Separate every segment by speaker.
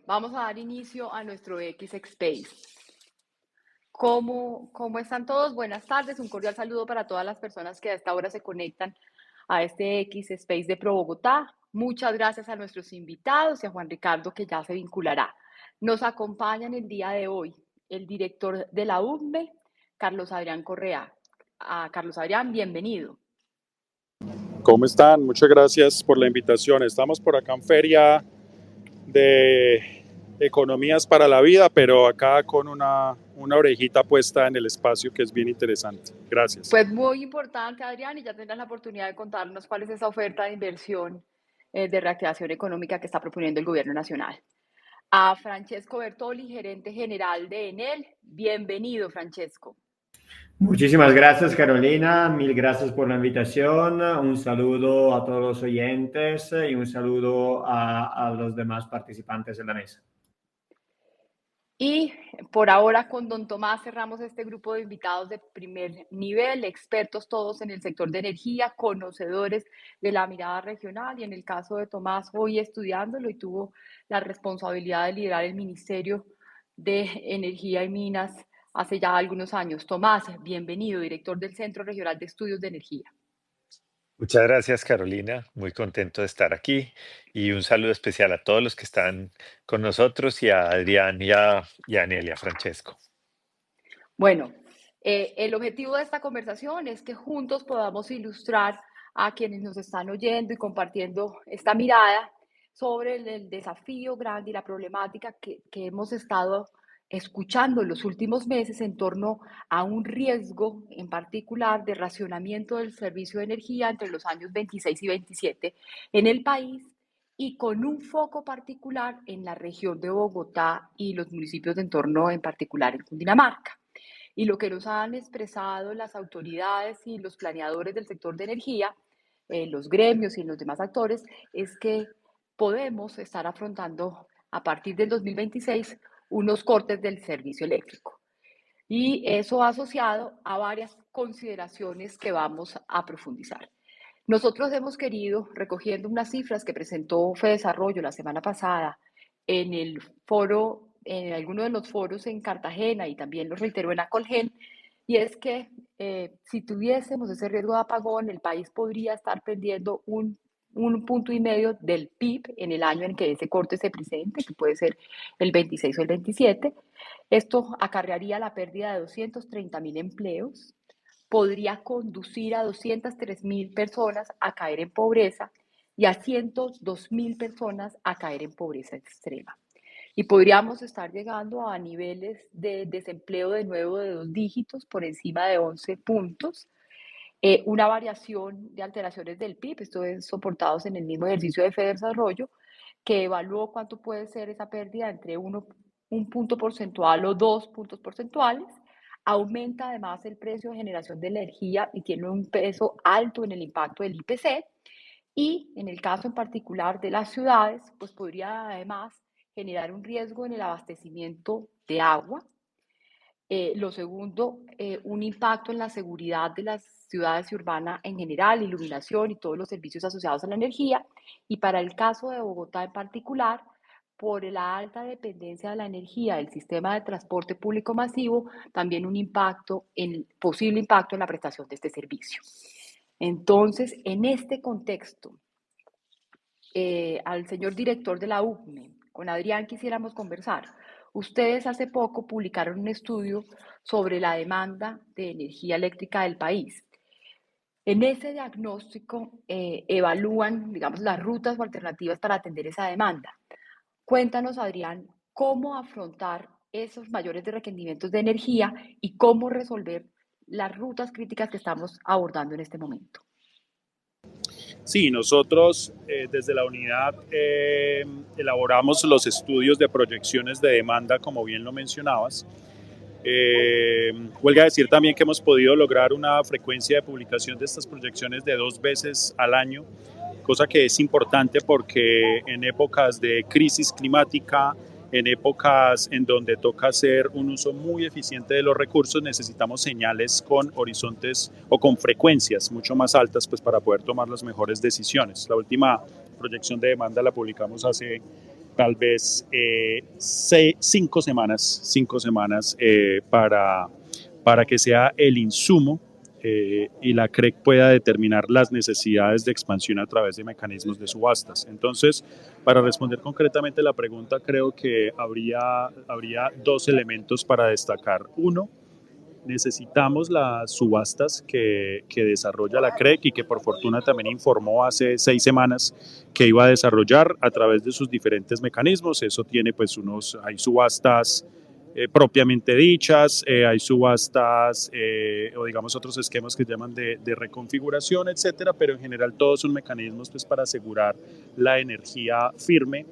Speaker 1: vamos a dar inicio a nuestro X Space. ¿Cómo están todos? Buenas tardes, un cordial saludo para todas las personas que a esta hora se conectan a este X Space de Pro Bogotá. Muchas gracias a nuestros invitados y a Juan Ricardo, que ya se vinculará. Nos acompañan el día de hoy el director de la UCME, Carlos Adrián Correa. Carlos Adrián, bienvenido.
Speaker 2: ¿Cómo están? Muchas gracias por la invitación. Estamos por acá en Feria de Economías para la Vida, pero acá con una orejita puesta en el espacio, que es bien interesante. Gracias.
Speaker 1: Pues muy importante, Adrián, y ya tendrás la oportunidad de contarnos cuál es esa oferta de inversión de reactivación económica que está proponiendo el Gobierno Nacional. A Francesco Bertoli, gerente general de Enel. Bienvenido, Francesco.
Speaker 3: Muchísimas gracias, Carolina. Mil gracias por la invitación. Un saludo a todos los oyentes y un saludo a los demás participantes en la mesa.
Speaker 1: Y por ahora con don Tomás cerramos este grupo de invitados de primer nivel, expertos todos en el sector de energía, conocedores de la mirada regional, y en el caso de Tomás, hoy estudiándolo y tuvo la responsabilidad de liderar el Ministerio de Energía y Minas hace ya algunos años. Tomás, bienvenido, director del Centro Regional de Estudios de Energía.
Speaker 4: Muchas gracias, Carolina. Muy contento de estar aquí y un saludo especial a todos los que están con nosotros y a Adrián y a Anel y a Francesco.
Speaker 1: Bueno, el objetivo de esta conversación es que juntos podamos ilustrar a quienes nos están oyendo y compartiendo esta mirada sobre el desafío grande y la problemática que hemos estado escuchando en los últimos meses en torno a un riesgo en particular de racionamiento del servicio de energía entre los años 26 y 27 en el país, y con un foco particular en la región de Bogotá y los municipios de entorno, en particular en Cundinamarca. Y lo que nos han expresado las autoridades y los planeadores del sector de energía, los gremios y los demás actores, es que podemos estar afrontando a partir del 2026 unos cortes del servicio eléctrico. Y eso asociado a varias consideraciones que vamos a profundizar. Nosotros hemos querido, recogiendo unas cifras que presentó FEDesarrollo la semana pasada en el foro, en alguno de los foros en Cartagena, y también lo reiteró en Acolgen, y es que si tuviésemos ese riesgo de apagón, el país podría estar perdiendo un 1,5 puntos del PIB en el año en que ese corte se presente, que puede ser el 26 o el 27. Esto acarrearía la pérdida de 230.000 empleos, podría conducir a 203.000 personas a caer en pobreza y a 102.000 personas a caer en pobreza extrema. Y podríamos estar llegando a niveles de desempleo de nuevo de 2 dígitos, por encima de 11 puntos, una variación de alteraciones del PIB, esto es soportados en el mismo ejercicio de FEDesarrollo, que evaluó cuánto puede ser esa pérdida entre un punto porcentual o 2 puntos porcentuales. Aumenta además el precio de generación de energía y tiene un peso alto en el impacto del IPC. Y en el caso en particular de las ciudades, pues podría además generar un riesgo en el abastecimiento de agua. Lo segundo, un impacto en la seguridad de las ciudades y urbanas en general, iluminación y todos los servicios asociados a la energía. Y para el caso de Bogotá en particular, por la alta dependencia de la energía del sistema de transporte público masivo, también un posible impacto en la prestación de este servicio. Entonces, en este contexto, al señor director de la UCME, con Adrián, quisiéramos conversar. Ustedes hace poco publicaron un estudio sobre la demanda de energía eléctrica del país. En ese diagnóstico evalúan, digamos, las rutas o alternativas para atender esa demanda. Cuéntanos, Adrián, cómo afrontar esos mayores requerimientos de energía y cómo resolver las rutas críticas que estamos abordando en este momento.
Speaker 2: Sí, nosotros desde la unidad elaboramos los estudios de proyecciones de demanda, como bien lo mencionabas. Huelga decir también que hemos podido lograr una frecuencia de publicación de estas proyecciones de 2 veces al año, cosa que es importante porque en épocas de crisis climática, en épocas en donde toca hacer un uso muy eficiente de los recursos, necesitamos señales con horizontes o con frecuencias mucho más altas, pues, para poder tomar las mejores decisiones. La última proyección de demanda la publicamos hace tal vez 5 semanas para que sea el insumo y la CREC pueda determinar las necesidades de expansión a través de mecanismos de subastas. Entonces, para responder concretamente la pregunta, creo que habría dos elementos para destacar. Uno, necesitamos las subastas que desarrolla la CREC y que por fortuna también informó hace 6 semanas que iba a desarrollar a través de sus diferentes mecanismos. Eso tiene pues hay subastas propiamente dichas, hay subastas o digamos otros esquemas que llaman de reconfiguración, etcétera, pero en general todos son mecanismos pues para asegurar la energía firme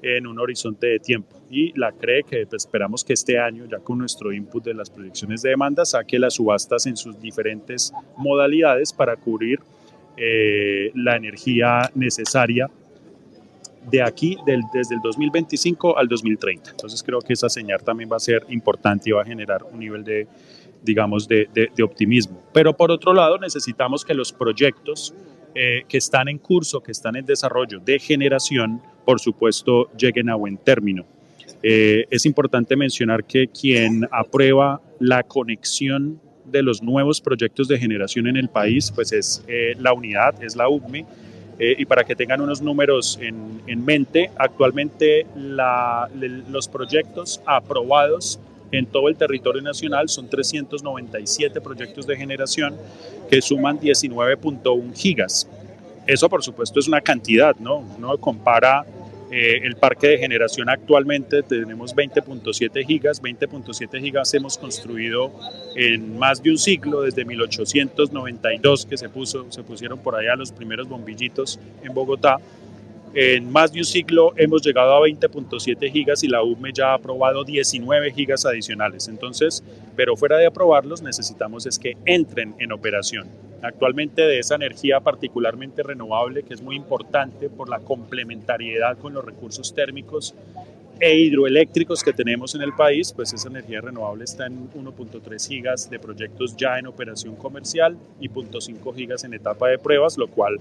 Speaker 2: en un horizonte de tiempo. Y la CRE que pues, esperamos que este año, ya con nuestro input de las proyecciones de demanda, saque las subastas en sus diferentes modalidades para cubrir la energía necesaria de aquí desde el 2025 al 2030. Entonces creo que esa señal también va a ser importante y va a generar un nivel de, digamos, de optimismo. Pero por otro lado necesitamos que los proyectos que están en curso, que están en desarrollo de generación, por supuesto, lleguen a buen término. Es importante mencionar que quien aprueba la conexión de los nuevos proyectos de generación en el país, pues es la unidad, es la UCME, y para que tengan unos números en mente, actualmente los proyectos aprobados en todo el territorio nacional son 397 proyectos de generación que suman 19.1 gigas. Eso, por supuesto, es una cantidad, ¿no? Uno compara el parque de generación actualmente, tenemos 20.7 gigas. 20.7 gigas hemos construido en más de un siglo, desde 1892 que se pusieron por allá los primeros bombillitos en Bogotá. En más de un siglo hemos llegado a 20.7 gigas y la UME ya ha aprobado 19 gigas adicionales. Entonces, pero fuera de aprobarlos, necesitamos es que entren en operación. Actualmente de esa energía particularmente renovable, que es muy importante por la complementariedad con los recursos térmicos e hidroeléctricos que tenemos en el país, pues esa energía renovable está en 1.3 gigas de proyectos ya en operación comercial y 0.5 gigas en etapa de pruebas, lo cual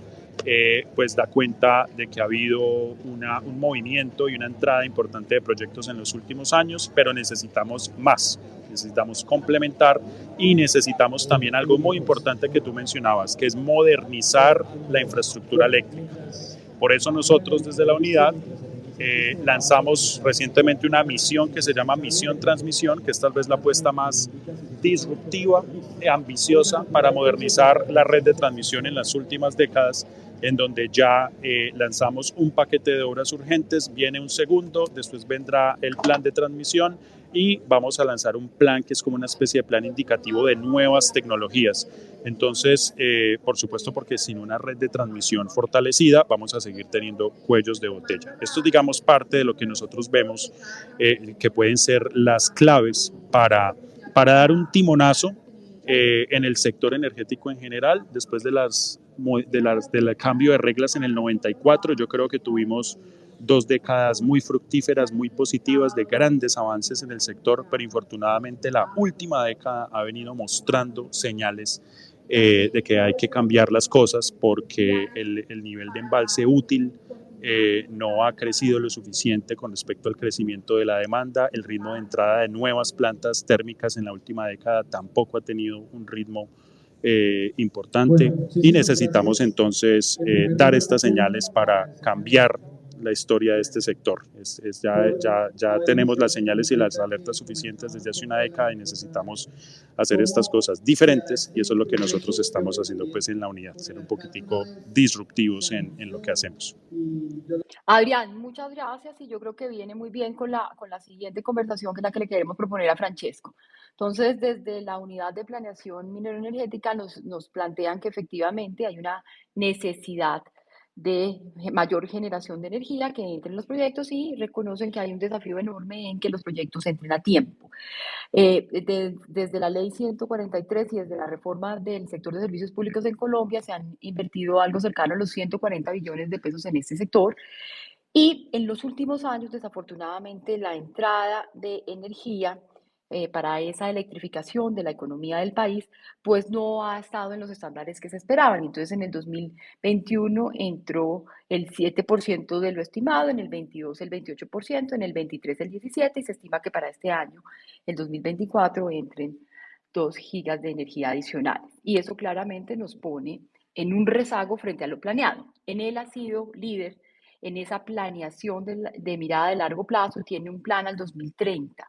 Speaker 2: pues da cuenta de que ha habido un movimiento y una entrada importante de proyectos en los últimos años, pero necesitamos más, necesitamos complementar y necesitamos también algo muy importante que tú mencionabas, que es modernizar la infraestructura eléctrica. Por eso nosotros desde la unidad lanzamos recientemente una misión que se llama Misión Transmisión, que es tal vez la apuesta más disruptiva, ambiciosa para modernizar la red de transmisión en las últimas décadas, en donde ya lanzamos un paquete de obras urgentes, viene un segundo, después vendrá el plan de transmisión y vamos a lanzar un plan que es como una especie de plan indicativo de nuevas tecnologías. Entonces, por supuesto, porque sin una red de transmisión fortalecida vamos a seguir teniendo cuellos de botella. Esto es, digamos, parte de lo que nosotros vemos que pueden ser las claves para dar un timonazo en el sector energético en general. Después del cambio de reglas en el 94, yo creo que tuvimos 2 décadas muy fructíferas, muy positivas, de grandes avances en el sector, pero infortunadamente la última década ha venido mostrando señales de que hay que cambiar las cosas porque el nivel de embalse útil no ha crecido lo suficiente con respecto al crecimiento de la demanda. El ritmo de entrada de nuevas plantas térmicas en la última década tampoco ha tenido un ritmo importante y necesitamos entonces dar estas señales para cambiar la historia de este sector. Ya tenemos las señales y las alertas suficientes desde hace una década y necesitamos hacer estas cosas diferentes y eso es lo que nosotros estamos haciendo pues en la unidad, ser un poquitico disruptivos en lo que hacemos.
Speaker 1: Adrián, muchas gracias y yo creo que viene muy bien con la siguiente conversación que es la que le queremos proponer a Francesco. Entonces, desde la unidad de planeación minero-energética nos plantean que efectivamente hay una necesidad de mayor generación de energía que entre en los proyectos y reconocen que hay un desafío enorme en que los proyectos entren a tiempo. Desde la ley 143 y desde la reforma del sector de servicios públicos en Colombia se han invertido algo cercano a los 140 billones de pesos en este sector. Y en los últimos años, desafortunadamente, la entrada de energía para esa electrificación de la economía del país, pues no ha estado en los estándares que se esperaban. Entonces, en el 2021 entró el 7% de lo estimado, en el 22 el 28%, en el 23 el 17%, y se estima que para este año, el 2024, entren 2 gigas de energía adicionales. Y eso claramente nos pone en un rezago frente a lo planeado. Él ha sido líder en esa planeación de mirada de largo plazo, tiene un plan al 2030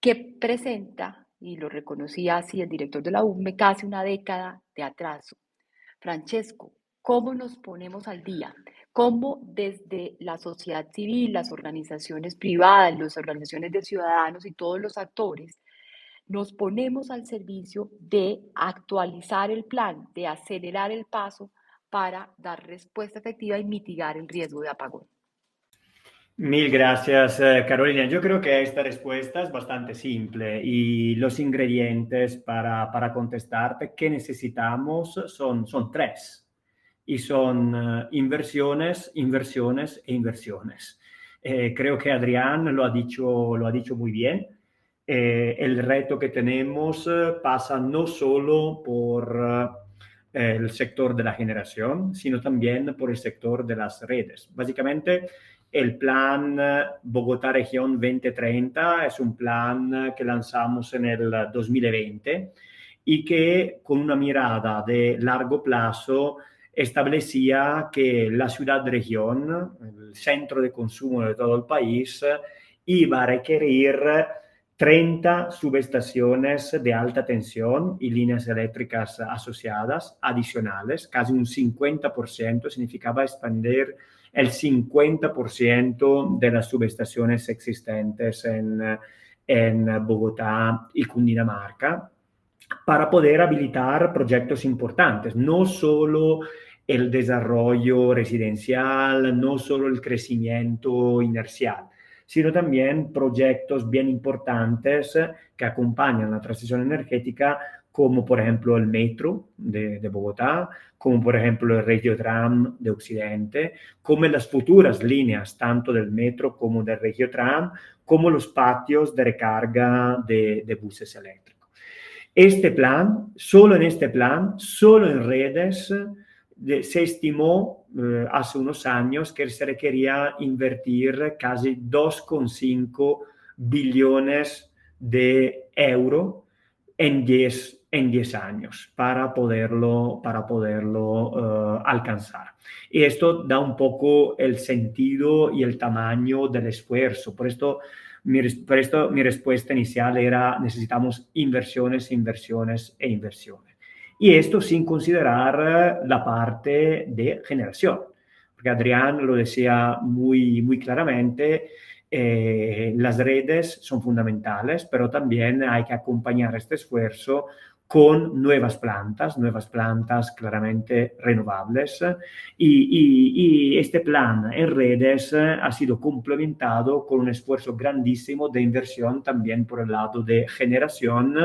Speaker 1: que presenta, y lo reconocía así el director de la UME, casi una década de atraso. Francesco, ¿cómo nos ponemos al día? ¿Cómo desde la sociedad civil, las organizaciones privadas, las organizaciones de ciudadanos y todos los actores nos ponemos al servicio de actualizar el plan, de acelerar el paso para dar respuesta efectiva y mitigar el riesgo de apagón?
Speaker 3: Mil gracias, Carolina. Yo creo que esta respuesta es bastante simple y los ingredientes para contestarte que necesitamos son tres y son inversiones, inversiones e inversiones. Creo que Adrián lo ha dicho muy bien. El reto que tenemos pasa no solo por el sector de la generación, sino también por el sector de las redes. Básicamente, el plan Bogotá Región 2030 es un plan que lanzamos en el 2020 y que con una mirada de largo plazo establecía que la ciudad-región, el centro de consumo de todo el país, iba a requerir 30 subestaciones de alta tensión y líneas eléctricas asociadas adicionales, casi un 50%, significaba expandir el 50% de las subestaciones existentes en Bogotá y Cundinamarca, para poder habilitar proyectos importantes, no solo el desarrollo residencial, no solo el crecimiento inercial, sino también proyectos bien importantes que acompañan la transición energética, como por ejemplo el metro de Bogotá, como por ejemplo el Regiotram de Occidente, como las futuras líneas tanto del metro como del Regiotram, como los patios de recarga de buses eléctricos. Este plan, solo en este plan, solo en redes, se estimó hace unos años que se requería invertir casi 2,5 billones de euros en 10 años para poderlo alcanzar. Y esto da un poco el sentido y el tamaño del esfuerzo. Por esto mi respuesta inicial era: necesitamos inversiones, inversiones e inversiones. Y esto sin considerar la parte de generación, porque Adrián lo decía muy claramente, las redes son fundamentales, pero también hay que acompañar este esfuerzo con nuevas plantas claramente renovables, y este plan en redes ha sido complementado con un esfuerzo grandísimo de inversión también por el lado de generación,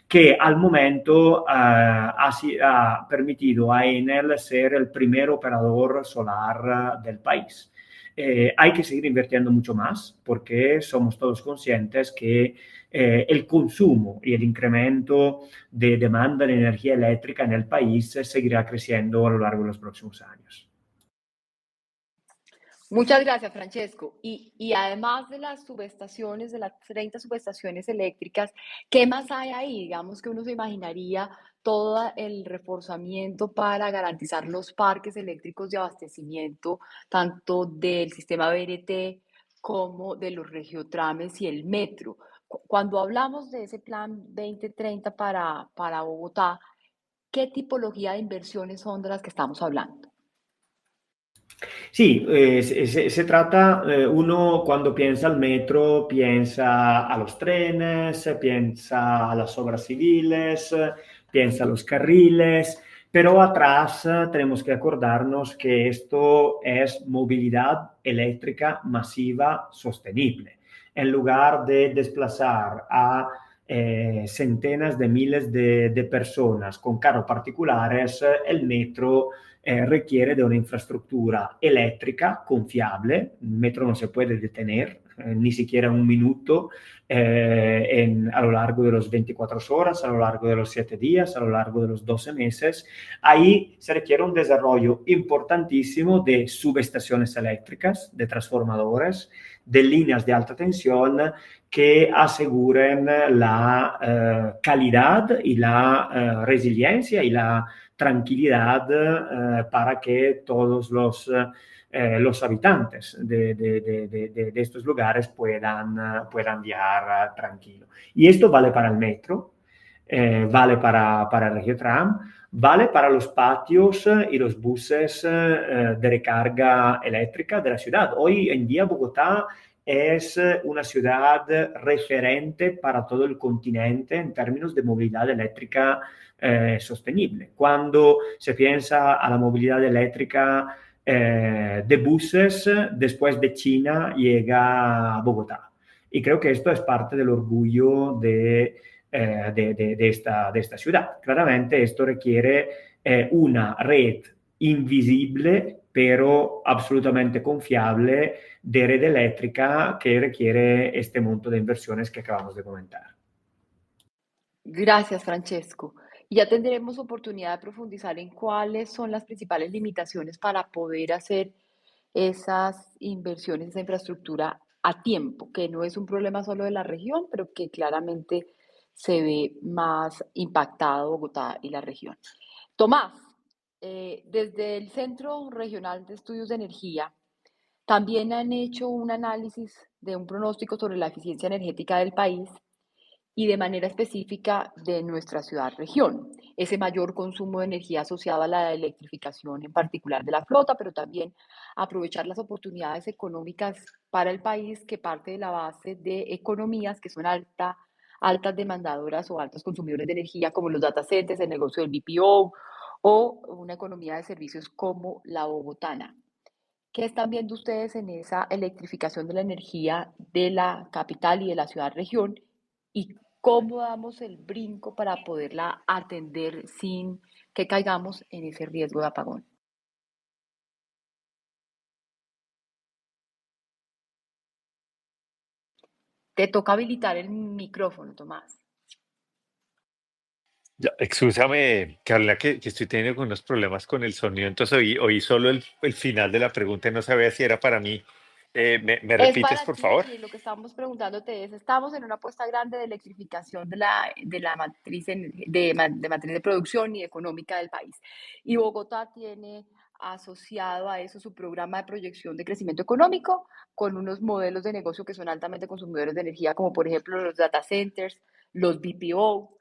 Speaker 3: que al momento ha permitido a Enel ser el primer operador solar del país. Hay que seguir invirtiendo mucho más porque somos todos conscientes que el consumo y el incremento de demanda de energía eléctrica en el país seguirá creciendo a lo largo de los próximos años.
Speaker 1: Muchas gracias, Francesco. Y además de las subestaciones, de las 30 subestaciones eléctricas, ¿qué más hay ahí? Digamos que uno se imaginaría todo el reforzamiento para garantizar los parques eléctricos de abastecimiento, tanto del sistema BRT como de los regiotrames y el metro. Cuando hablamos de ese plan 2030 para Bogotá, ¿qué tipología de inversiones son de las que estamos hablando?
Speaker 3: Sí, se trata, uno cuando piensa al metro piensa a los trenes, piensa a las obras civiles, piensa a los carriles, pero atrás tenemos que acordarnos que esto es movilidad eléctrica masiva sostenible. En lugar de desplazar a centenas de miles de personas con carros particulares, el metro requiere de una infraestructura eléctrica confiable. El metro no se puede detener, ni siquiera un minuto a lo largo de los 24 horas, a lo largo de los 7 días, a lo largo de los 12 meses. Ahí se requiere un desarrollo importantísimo de subestaciones eléctricas, de transformadores, de líneas de alta tensión que aseguren la calidad y la resiliencia y la tranquilidad para que todos los habitantes de estos lugares puedan viajar tranquilo. Y esto vale para el metro, vale para el Regiotram, vale para los patios y los buses de recarga eléctrica de la ciudad. Hoy en día Bogotá es una ciudad referente para todo el continente en términos de movilidad eléctrica sostenible. Cuando se piensa a la movilidad eléctrica de buses, después de China llega a Bogotá. Y creo que esto es parte del orgullo de esta ciudad. Claramente esto requiere una red invisible, pero absolutamente confiable de red eléctrica que requiere este monto de inversiones que acabamos de comentar.
Speaker 1: Gracias, Francesco. Y ya tendremos oportunidad de profundizar en cuáles son las principales limitaciones para poder hacer esas inversiones, esa infraestructura a tiempo, que no es un problema solo de la región, pero que claramente se ve más impactado Bogotá y la región. Tomás, desde el Centro Regional de Estudios de Energía, también han hecho un análisis de un pronóstico sobre la eficiencia energética del país y de manera específica de nuestra ciudad-región. Ese mayor consumo de energía asociado a la electrificación, en particular de la flota, pero también aprovechar las oportunidades económicas para el país que parte de la base de economías que son altas demandadoras o altos consumidores de energía, como los data centers, el negocio del BPO o una economía de servicios como la bogotana. ¿Qué están viendo ustedes en esa electrificación de la energía de la capital y de la ciudad-región? ¿Y cómo damos el brinco para poderla atender sin que caigamos en ese riesgo de apagón? Te toca habilitar el micrófono, Tomás.
Speaker 4: Ya, excúsame, Carolina, que estoy teniendo unos problemas con el sonido, entonces oí solo el final de la pregunta y no sabía si era para mí. ¿Me
Speaker 1: Es
Speaker 4: repites,
Speaker 1: para
Speaker 4: por
Speaker 1: ti,
Speaker 4: favor?
Speaker 1: y lo que estamos preguntándote es, estamos en una apuesta grande de electrificación de la matriz, de matriz de producción y económica del país. Y Bogotá tiene asociado a eso su programa de proyección de crecimiento económico con unos modelos de negocio que son altamente consumidores de energía, como por ejemplo los data centers, los BPO,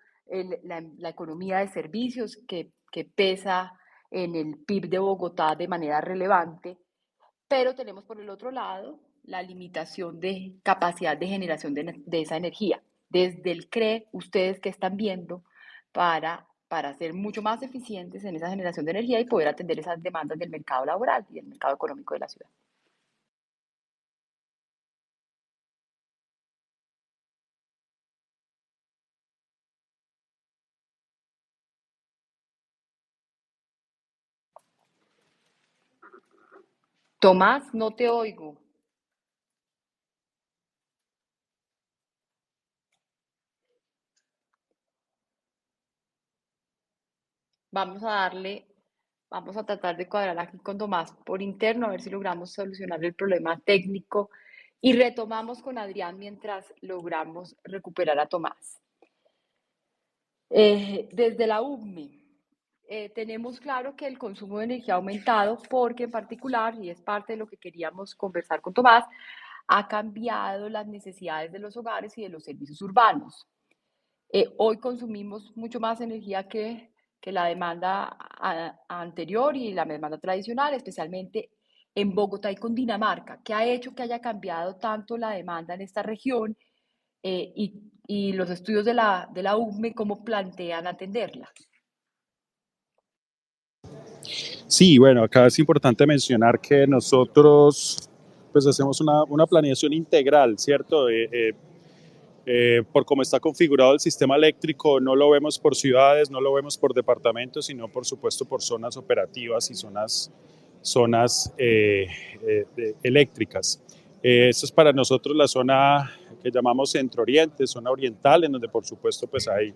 Speaker 1: la economía de servicios que pesa en el PIB de Bogotá de manera relevante, pero tenemos por el otro lado la limitación de capacidad de generación de esa energía. Desde el CRE, ustedes que están viendo para ser mucho más eficientes en esa generación de energía y poder atender esas demandas del mercado laboral y del mercado económico de la ciudad. Tomás, no te oigo. Vamos a tratar de cuadrar aquí con Tomás por interno, a ver si logramos solucionar el problema técnico y retomamos con Adrián mientras logramos recuperar a Tomás. Desde la UME, tenemos claro que el consumo de energía ha aumentado porque en particular, y es parte de lo que queríamos conversar con Tomás, ha cambiado las necesidades de los hogares y de los servicios urbanos. Hoy consumimos mucho más energía que la demanda anterior y la demanda tradicional, especialmente en Bogotá y con Dinamarca, que ha hecho que haya cambiado tanto la demanda en esta región y los estudios de la UME, cómo plantean atenderla.
Speaker 2: Sí, bueno, acá es importante mencionar que nosotros pues hacemos una planeación integral, ¿cierto? Por cómo está configurado el sistema eléctrico, no lo vemos por ciudades, no lo vemos por departamentos, sino por supuesto por zonas operativas y zonas eléctricas. Esto es para nosotros la zona que llamamos Centro Oriente, zona oriental, en donde por supuesto pues hay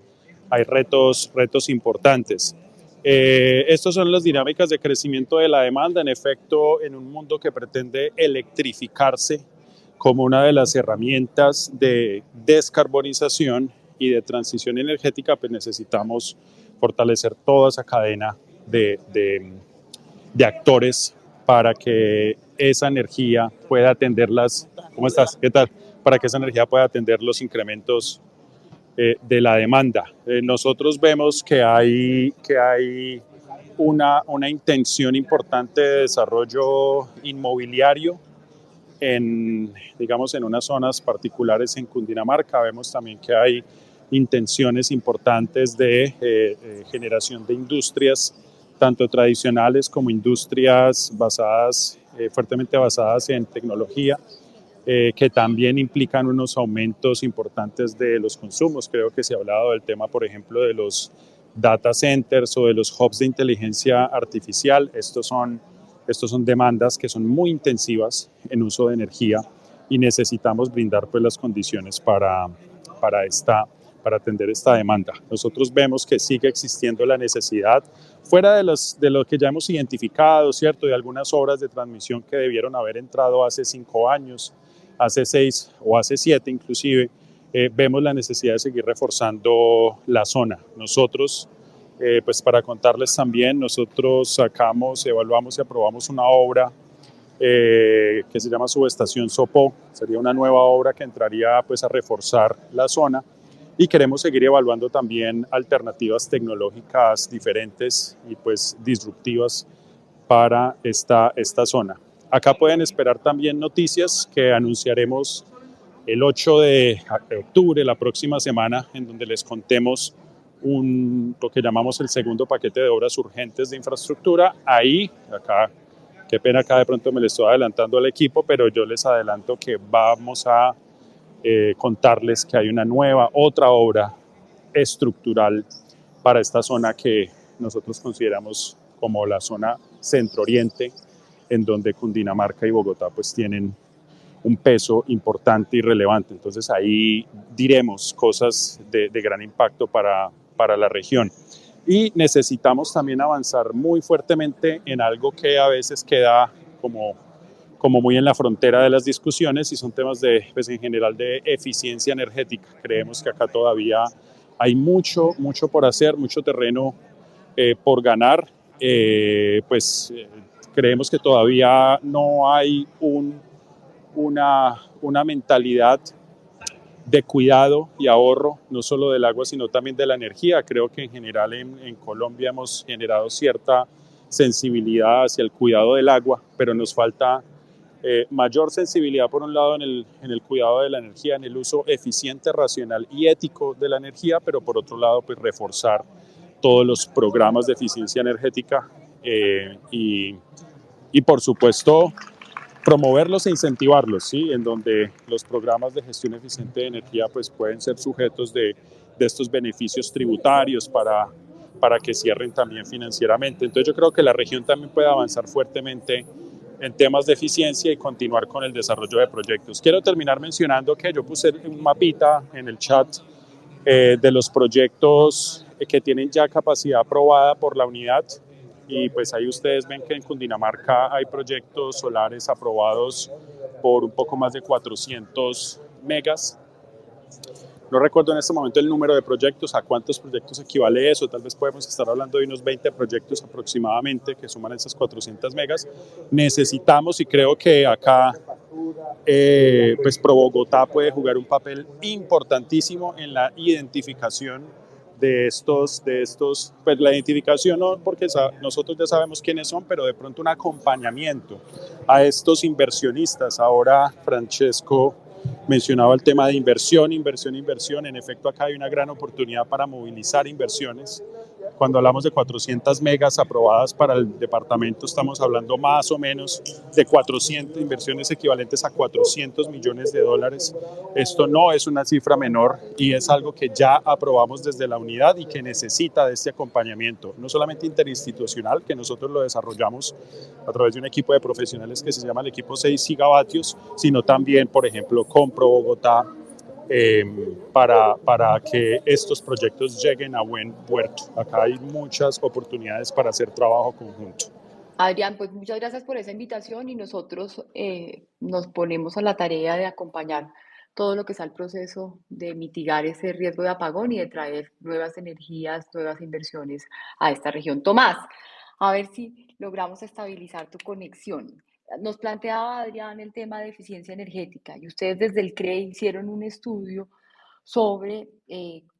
Speaker 2: retos importantes. Estas son las dinámicas de crecimiento de la demanda, en efecto, en un mundo que pretende electrificarse como una de las herramientas de descarbonización y de transición energética, pues necesitamos fortalecer toda esa cadena de actores para que esa energía pueda atender las... ¿Cómo estás? ¿Qué tal? Para que esa energía pueda atender los incrementos de la demanda. Nosotros vemos que hay una intención importante de desarrollo inmobiliario digamos, en unas zonas particulares en Cundinamarca. Vemos también que hay intenciones importantes de generación de industrias, tanto tradicionales como industrias fuertemente basadas en tecnología, que también implican unos aumentos importantes de los consumos. Creo que se ha hablado del tema, por ejemplo, de los data centers o de los hubs de inteligencia artificial. Estos son demandas que son muy intensivas en uso de energía y necesitamos brindar pues las condiciones para atender esta demanda. Nosotros vemos que sigue existiendo la necesidad, fuera de lo que ya hemos identificado, ¿cierto?, de algunas obras de transmisión que debieron haber entrado hace 5 años, hace 6 o hace 7 inclusive, vemos la necesidad de seguir reforzando la zona. Nosotros, pues para contarles también, nosotros evaluamos y aprobamos una obra que se llama Subestación Sopó. Sería una nueva obra que entraría pues a reforzar la zona, y queremos seguir evaluando también alternativas tecnológicas diferentes y pues disruptivas para esta zona. Acá pueden esperar también noticias que anunciaremos el 8 de octubre, la próxima semana, en donde les contemos lo que llamamos el segundo paquete de obras urgentes de infraestructura. Ahí, acá, qué pena, acá de pronto me le estoy adelantando al equipo, pero yo les adelanto que vamos a contarles que hay otra obra estructural para esta zona que nosotros consideramos como la zona centro-oriente, en donde Cundinamarca y Bogotá pues tienen un peso importante y relevante. Entonces ahí diremos cosas de gran impacto para la región. Y necesitamos también avanzar muy fuertemente en algo que a veces queda como muy en la frontera de las discusiones, y son temas pues en general de eficiencia energética. Creemos que acá todavía hay mucho por hacer, mucho terreno por ganar. Creemos que todavía no hay una mentalidad de cuidado y ahorro, no solo del agua, sino también de la energía. Creo que en general en Colombia hemos generado cierta sensibilidad hacia el cuidado del agua, pero nos falta mayor sensibilidad por un lado en el cuidado de la energía, en el uso eficiente, racional y ético de la energía, pero por otro lado pues reforzar todos los programas de eficiencia energética y por supuesto promoverlos e incentivarlos, ¿sí?, en donde los programas de gestión eficiente de energía pues pueden ser sujetos de estos beneficios tributarios para que cierren también financieramente. Entonces yo creo que la región también puede avanzar fuertemente en temas de eficiencia y continuar con el desarrollo de proyectos. Quiero terminar mencionando que yo puse un mapita en el chat de los proyectos que tienen ya capacidad aprobada por la unidad, y pues ahí ustedes ven que en Cundinamarca hay proyectos solares aprobados por un poco más de 400 megas. No recuerdo en este momento el número de proyectos, a cuántos proyectos equivale eso. Tal vez podemos estar hablando de unos 20 proyectos aproximadamente que suman esas 400 megas. Necesitamos, y creo que acá pues Pro Bogotá puede jugar un papel importantísimo en la identificación de estos, pues la identificación no porque nosotros ya sabemos quiénes son, pero de pronto un acompañamiento a estos inversionistas. Ahora Francesco mencionaba el tema de inversión. En efecto, acá hay una gran oportunidad para movilizar inversiones Cuando hablamos de 400 megas aprobadas para el departamento, estamos hablando más o menos de 400 inversiones equivalentes a 400 millones de dólares. Esto no es una cifra menor y es algo que ya aprobamos desde la unidad y que necesita de este acompañamiento, no solamente interinstitucional, que nosotros lo desarrollamos a través de un equipo de profesionales que se llama el equipo 6 gigavatios, sino también, por ejemplo, con Pro Bogotá, para que estos proyectos lleguen a buen puerto. Acá hay muchas oportunidades para hacer trabajo conjunto.
Speaker 1: Adrián, pues muchas gracias por esa invitación y nosotros nos ponemos a la tarea de acompañar todo lo que sea el proceso de mitigar ese riesgo de apagón y de traer nuevas energías, nuevas inversiones a esta región. Tomás, a ver si logramos estabilizar tu conexión. Nos planteaba Adrián el tema de eficiencia energética y ustedes desde el CRE hicieron un estudio sobre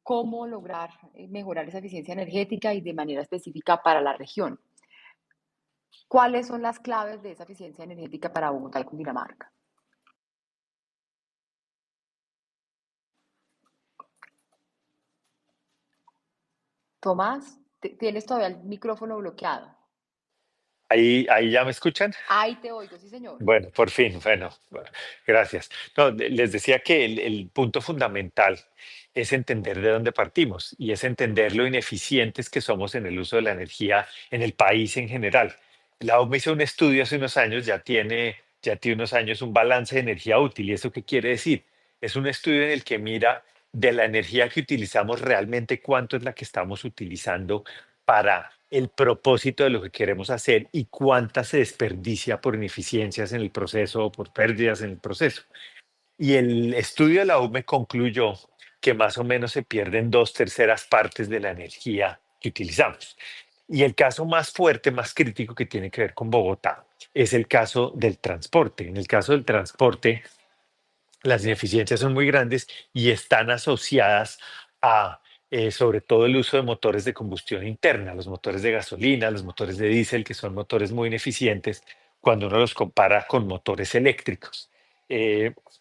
Speaker 1: cómo lograr mejorar esa eficiencia energética y de manera específica para la región. ¿Cuáles son las claves de esa eficiencia energética para Bogotá y Cundinamarca? Tomás, tienes todavía el micrófono bloqueado.
Speaker 4: Ahí ya me escuchan.
Speaker 1: Ahí te oigo, sí, señor.
Speaker 4: Bueno, por fin, bueno, gracias. No, les decía que el punto fundamental es entender de dónde partimos y es entender lo ineficientes que somos en el uso de la energía en el país en general. La OMS hizo un estudio hace unos años, ya tiene unos años, un balance de energía útil. ¿Y eso qué quiere decir? Es un estudio en el que mira de la energía que utilizamos realmente cuánto es la que estamos utilizando para el propósito de lo que queremos hacer y cuánta se desperdicia por ineficiencias en el proceso o por pérdidas en el proceso. Y el estudio de la UME concluyó que más o menos se pierden 2/3 partes de la energía que utilizamos. Y el caso más fuerte, más crítico que tiene que ver con Bogotá es el caso del transporte. En el caso del transporte, las ineficiencias son muy grandes y están asociadas a, sobre todo, el uso de motores de combustión interna, los motores de gasolina, los motores de diésel, que son motores muy ineficientes cuando uno los compara con motores eléctricos.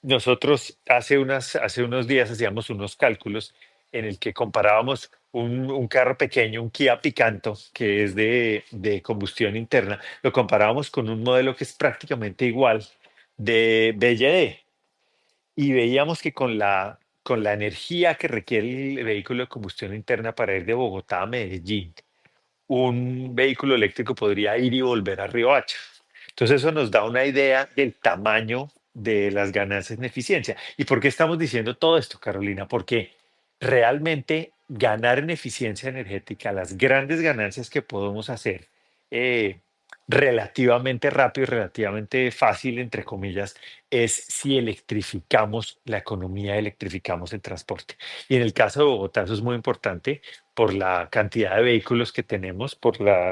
Speaker 4: Nosotros hace unos días hacíamos unos cálculos en el que comparábamos un carro pequeño, un Kia Picanto, que es de combustión interna, lo comparábamos con un modelo que es prácticamente igual de BYD y veíamos que con la energía que requiere el vehículo de combustión interna para ir de Bogotá a Medellín, un vehículo eléctrico podría ir y volver a Riohacha. Entonces eso nos da una idea del tamaño de las ganancias en eficiencia. ¿Y por qué estamos diciendo todo esto, Carolina? Porque realmente ganar en eficiencia energética, las grandes ganancias que podemos hacer eh, relativamente rápido y relativamente fácil, entre comillas, es si electrificamos la economía, electrificamos el transporte. Y en el caso de Bogotá eso es muy importante por la cantidad de vehículos que tenemos,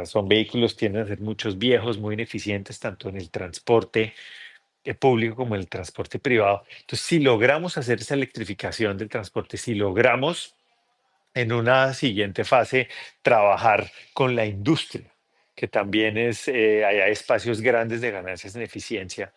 Speaker 4: son vehículos, tienden a ser muchos viejos, muy ineficientes, tanto en el transporte público como en el transporte privado. Entonces, si logramos hacer esa electrificación del transporte, si logramos en una siguiente fase trabajar con la industria, que también hay espacios grandes de ganancias en eficiencia,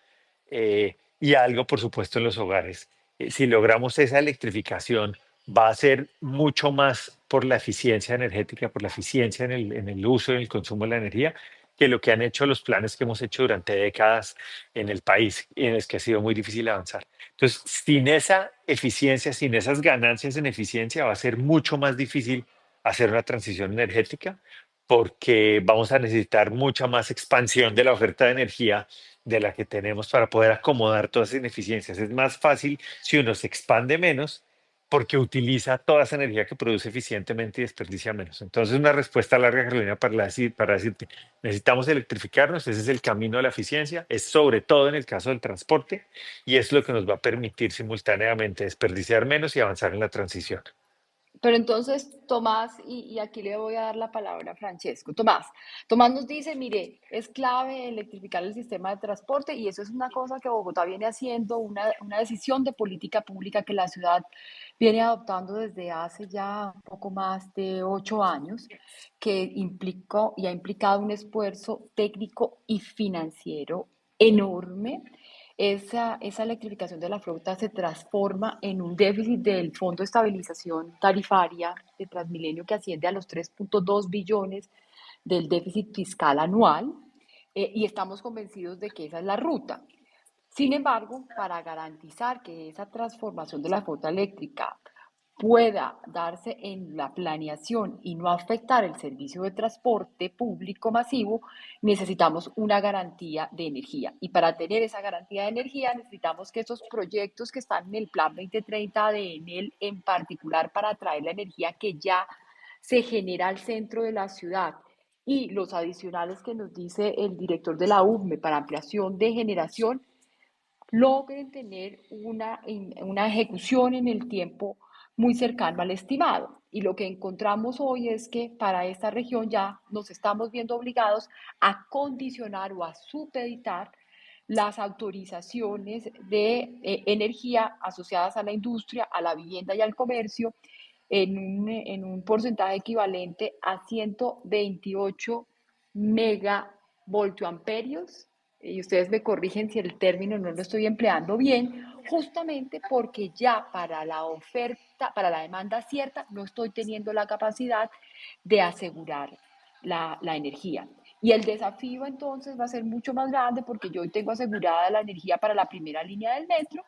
Speaker 4: y algo, por supuesto, en los hogares. Si logramos esa electrificación, va a ser mucho más por la eficiencia energética, por la eficiencia en el uso y en el consumo de la energía, que lo que han hecho los planes que hemos hecho durante décadas en el país, y en los que ha sido muy difícil avanzar. Entonces, sin esa eficiencia, sin esas ganancias en eficiencia, va a ser mucho más difícil hacer una transición energética porque vamos a necesitar mucha más expansión de la oferta de energía de la que tenemos para poder acomodar todas esas ineficiencias. Es más fácil si uno se expande menos porque utiliza toda esa energía que produce eficientemente y desperdicia menos. Entonces, una respuesta larga, Carolina, para decirte, necesitamos electrificarnos, ese es el camino de la eficiencia, es sobre todo en el caso del transporte, y es lo que nos va a permitir simultáneamente desperdiciar menos y avanzar en la transición.
Speaker 1: Pero entonces, Tomás, y aquí le voy a dar la palabra a Francesco. Tomás nos dice, mire, es clave electrificar el sistema de transporte y eso es una cosa que Bogotá viene haciendo, una decisión de política pública que la ciudad viene adoptando desde hace ya un poco más de 8 años, que implicó y ha implicado un esfuerzo técnico y financiero enorme esa electrificación de la flota se transforma en un déficit del Fondo de Estabilización Tarifaria de Transmilenio que asciende a los 3.2 billones del déficit fiscal anual, y estamos convencidos de que esa es la ruta. Sin embargo, para garantizar que esa transformación de la flota eléctrica pueda darse en la planeación y no afectar el servicio de transporte público masivo, necesitamos una garantía de energía. Y para tener esa garantía de energía necesitamos que esos proyectos que están en el Plan 2030 de Enel, en particular para atraer la energía que ya se genera al centro de la ciudad, y los adicionales que nos dice el director de la UME para ampliación de generación, logren tener una ejecución en el tiempo muy cercano al estimado. Y lo que encontramos hoy es que para esta región ya nos estamos viendo obligados a condicionar o a supeditar las autorizaciones de energía asociadas a la industria, a la vivienda y al comercio en un porcentaje equivalente a 128 megavoltoamperios, y ustedes me corrigen si el término no lo estoy empleando bien, justamente porque ya para la oferta, para la demanda cierta, no estoy teniendo la capacidad de asegurar la energía. Y el desafío entonces va a ser mucho más grande porque yo hoy tengo asegurada la energía para la primera línea del metro,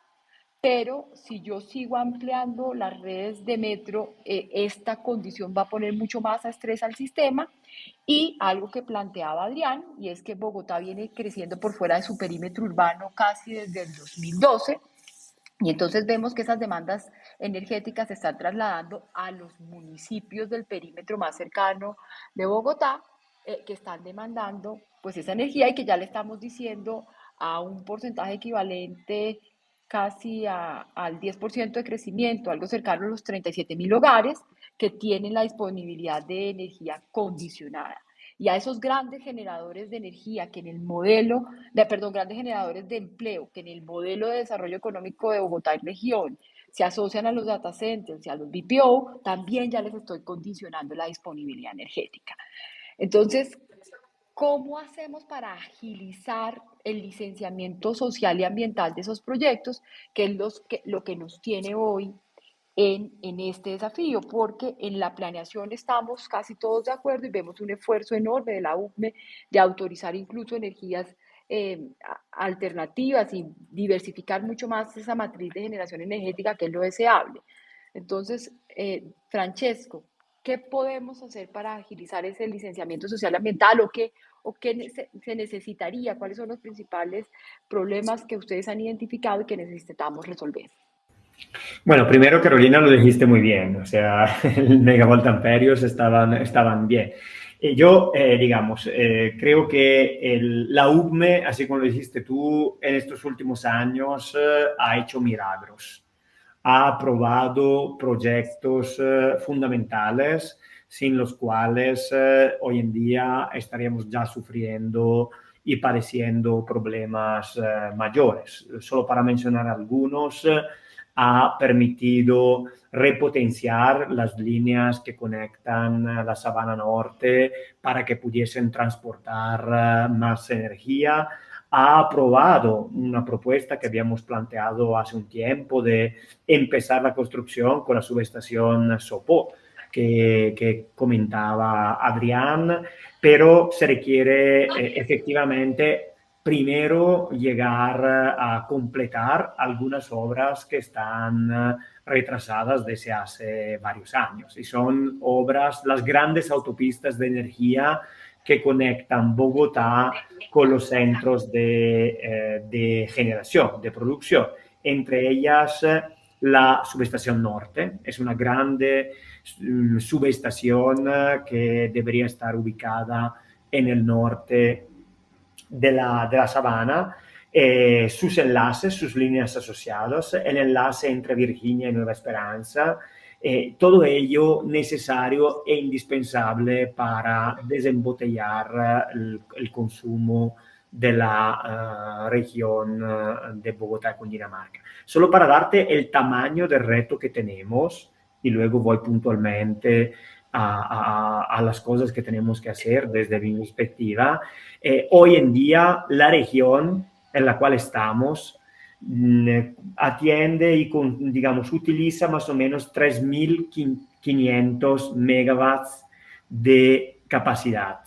Speaker 1: pero si yo sigo ampliando las redes de metro, esta condición va a poner mucho más estrés al sistema. Y algo que planteaba Adrián, y es que Bogotá viene creciendo por fuera de su perímetro urbano casi desde el 2012, y entonces vemos que esas demandas energéticas se están trasladando a los municipios del perímetro más cercano de Bogotá, que están demandando pues esa energía y que ya le estamos diciendo a un porcentaje equivalente casi al 10% de crecimiento, algo cercano a los 37.000 hogares que tienen la disponibilidad de energía condicionada. Y a esos grandes generadores de energía que en el modelo, grandes generadores de empleo que en el modelo de desarrollo económico de Bogotá y región se asocian a los data centers y a los BPO, también ya les estoy condicionando la disponibilidad energética. Entonces, ¿cómo hacemos para agilizar el licenciamiento social y ambiental de esos proyectos, que es lo que nos tiene hoy en este desafío? Porque en la planeación estamos casi todos de acuerdo y vemos un esfuerzo enorme de la UCME de autorizar incluso energías alternativas y diversificar mucho más esa matriz de generación energética, que es lo deseable. Entonces, Francesco, ¿qué podemos hacer para agilizar ese licenciamiento social y ambiental o qué se necesitaría? ¿Cuáles son los principales problemas que ustedes han identificado y que necesitamos resolver?
Speaker 3: Bueno, primero, Carolina, lo dijiste muy bien, o sea, el megavoltamperios estaban bien. Yo, digamos, creo que la UCME, así como lo dijiste tú, en estos últimos años ha hecho milagros. Ha aprobado proyectos fundamentales sin los cuales hoy en día estaríamos ya sufriendo y padeciendo problemas mayores. Solo para mencionar algunos, ha permitido repotenciar las líneas que conectan la Sabana Norte para que pudiesen transportar más energía. Ha aprobado una propuesta que habíamos planteado hace un tiempo de empezar la construcción con la subestación Sopó, que comentaba Adrián, pero se requiere efectivamente primero llegar a completar algunas obras que están retrasadas desde hace varios años. Y son obras, las grandes autopistas de energía que conectan Bogotá con los centros de generación, de producción. Entre ellas, la subestación norte. Es una grande subestación que debería estar ubicada en el norte de la Sabana, sus enlaces, sus líneas asociadas, el enlace entre Virginia y Nueva Esperanza, todo ello necesario e indispensable para desembotellar el consumo de la región de Bogotá y Cundinamarca. Solo para darte el tamaño del reto que tenemos, y luego voy puntualmente a las cosas que tenemos que hacer desde mi perspectiva. Hoy en día la región en la cual estamos atiende y digamos, utiliza más o menos 3.500 megawatts de capacidad.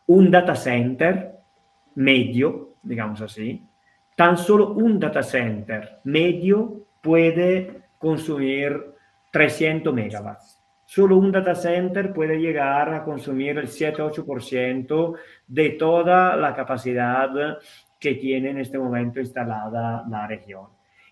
Speaker 3: Un data center medio, digamos así, tan solo un data center medio puede consumir 300 megawatts. Solo un data center puede llegar a consumir el 7-8% de toda la capacidad que tiene en este momento instalada la región.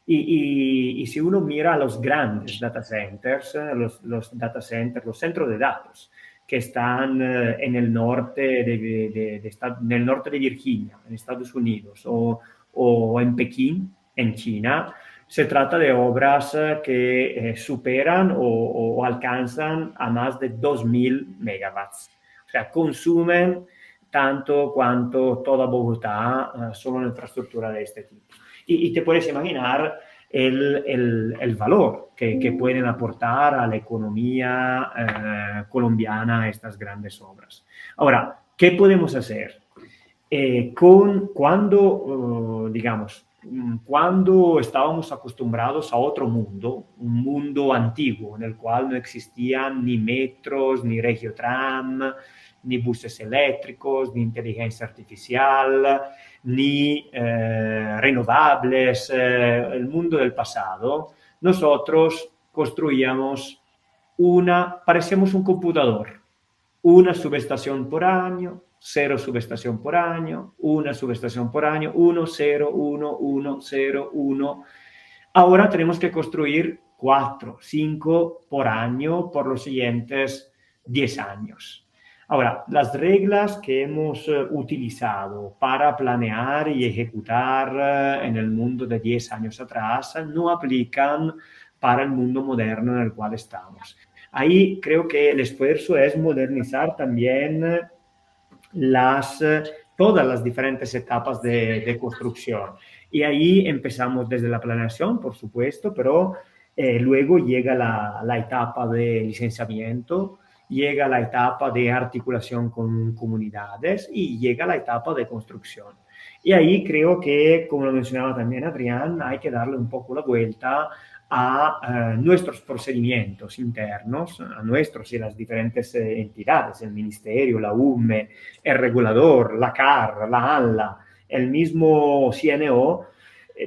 Speaker 3: Y si uno mira a los grandes data centers, los centros de datos, que están en el norte del norte de Virginia, en Estados Unidos, o en Pekín, en China, se trata de obras que superan o alcanzan a más de 2.000 megawatts. O sea, consumen tanto quanto toda Bogotá solo una infraestructura de este tipo. Y te puedes imaginar el valor que pueden aportar a la economía colombiana estas grandes obras. Ahora, ¿qué podemos hacer? Cuando estábamos acostumbrados a otro mundo, un mundo antiguo en el cual no existían ni metros, ni regiotram, ni buses eléctricos, ni inteligencia artificial, ni renovables, el mundo del pasado, nosotros construíamos parecíamos un computador, una subestación por año, 0 subestación por año, una subestación por año, 1, 0, 1, 1, 0, 1. Ahora tenemos que construir 4, 5 por año por los siguientes 10 años. Ahora, las reglas que hemos utilizado para planear y ejecutar en el mundo de 10 años atrás no aplican para el mundo moderno en el cual estamos. Ahí creo que el esfuerzo es modernizar también todas las diferentes etapas de construcción. Y ahí empezamos desde la planeación, por supuesto, pero luego llega la etapa de licenciamiento, llega la etapa de articulación con comunidades y llega la etapa de construcción. Y ahí creo que, como lo mencionaba también Adrián, hay que darle un poco la vuelta a nuestros procedimientos internos, a nuestros y las diferentes entidades, el Ministerio, la UME, el regulador, la CAR, la ANLA, el mismo CNO,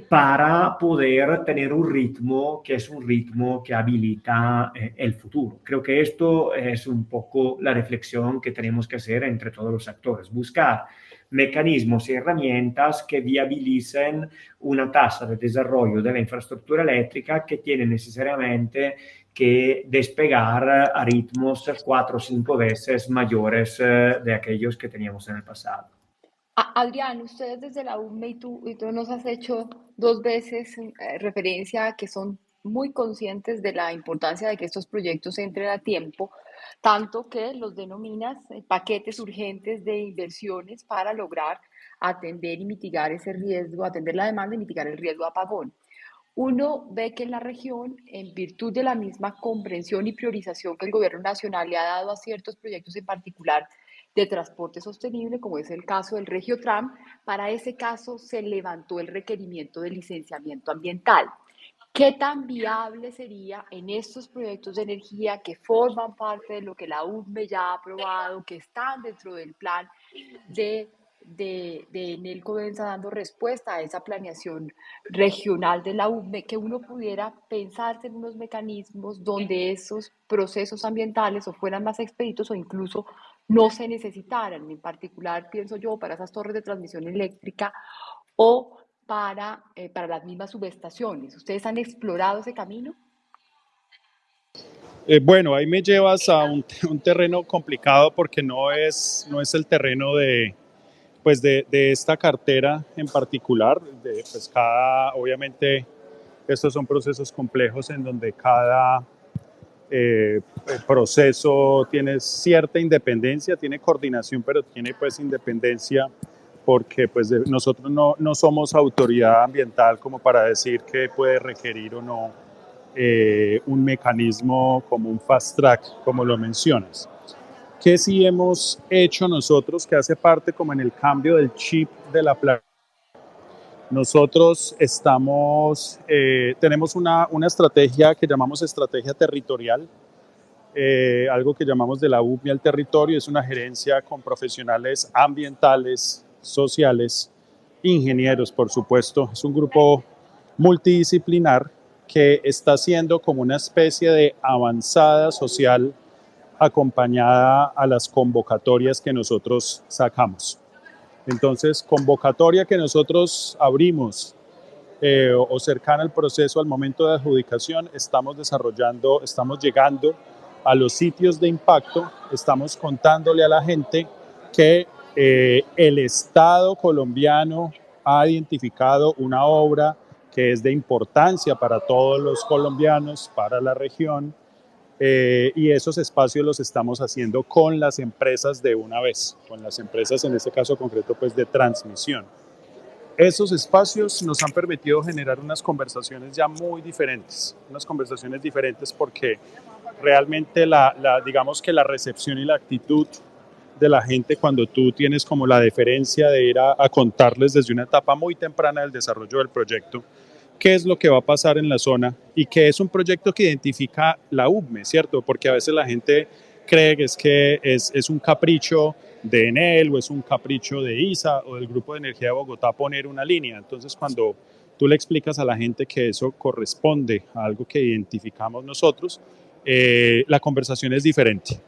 Speaker 3: para poder tener un ritmo que es un ritmo que habilita el futuro. Creo que esto es un poco la reflexión que tenemos que hacer entre todos los actores, buscar mecanismos y herramientas que viabilicen una tasa de desarrollo de la infraestructura eléctrica que tiene necesariamente que despegar a ritmos 4 o 5 veces mayores de aquellos que teníamos en el pasado.
Speaker 1: Adrián, ustedes desde la UME y tú nos has hecho 2 veces referencia a que son muy conscientes de la importancia de que estos proyectos entren a tiempo, tanto que los denominas paquetes urgentes de inversiones para lograr atender y mitigar ese riesgo, atender la demanda y mitigar el riesgo de apagón. Uno ve que en la región, en virtud de la misma comprensión y priorización que el gobierno nacional le ha dado a ciertos proyectos en particular de transporte sostenible, como es el caso del Regiotram, para ese caso se levantó el requerimiento de licenciamiento ambiental. ¿Qué tan viable sería en estos proyectos de energía que forman parte de lo que la UME ya ha aprobado, que están dentro del plan de Enel Codensa dando respuesta a esa planeación regional de la UME, que uno pudiera pensarse en unos mecanismos donde esos procesos ambientales o fueran más expeditos o incluso no se necesitaran? En particular, pienso yo, para esas torres de transmisión eléctrica o para las mismas subestaciones. ¿Ustedes han explorado ese camino?
Speaker 2: Bueno, ahí me llevas a un terreno complicado porque no es el terreno de esta cartera en particular. Pues obviamente, estos son procesos complejos en donde cada proceso tiene cierta independencia, tiene coordinación, pero tiene pues independencia porque pues nosotros no somos autoridad ambiental como para decir que puede requerir o no un mecanismo como un fast track, como lo mencionas. ¿Qué sí hemos hecho nosotros que hace parte como en el cambio del chip de la planta? Nosotros tenemos una estrategia que llamamos estrategia territorial, algo que llamamos de la UMI al territorio. Es una gerencia con profesionales ambientales, sociales, ingenieros, por supuesto. Es un grupo multidisciplinar que está haciendo como una especie de avanzada social acompañada a las convocatorias que nosotros sacamos. Entonces, convocatoria que nosotros abrimos o cercana al proceso, al momento de adjudicación, estamos llegando a los sitios de impacto, estamos contándole a la gente que el Estado colombiano ha identificado una obra que es de importancia para todos los colombianos, para la región, y esos espacios los estamos haciendo con las empresas de una vez, con las empresas en este caso concreto pues de transmisión. Esos espacios nos han permitido generar unas conversaciones ya muy diferentes, porque realmente digamos que la recepción y la actitud de la gente cuando tú tienes como la deferencia de ir a contarles desde una etapa muy temprana del desarrollo del proyecto qué es lo que va a pasar en la zona y que es un proyecto que identifica la UME, ¿cierto? Porque a veces la gente cree que es un capricho de Enel o es un capricho de ISA o del Grupo de Energía de Bogotá poner una línea. Entonces, cuando tú le explicas a la gente que eso corresponde a algo que identificamos nosotros, la conversación es diferente.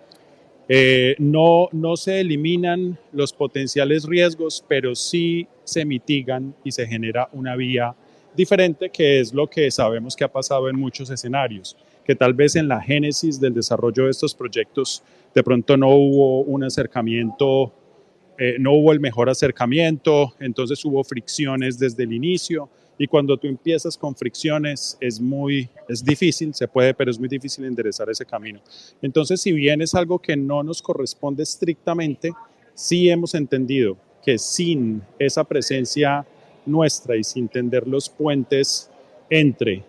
Speaker 2: No se eliminan los potenciales riesgos, pero sí se mitigan y se genera una vía diferente, que es lo que sabemos que ha pasado en muchos escenarios, que tal vez en la génesis del desarrollo de estos proyectos de pronto no hubo un acercamiento, no hubo el mejor acercamiento, entonces hubo fricciones desde el inicio, y cuando tú empiezas con fricciones es difícil, se puede, pero es muy difícil enderezar ese camino. Entonces, si bien es algo que no nos corresponde estrictamente, sí hemos entendido que sin esa presencia nuestra y sin tender los puentes entre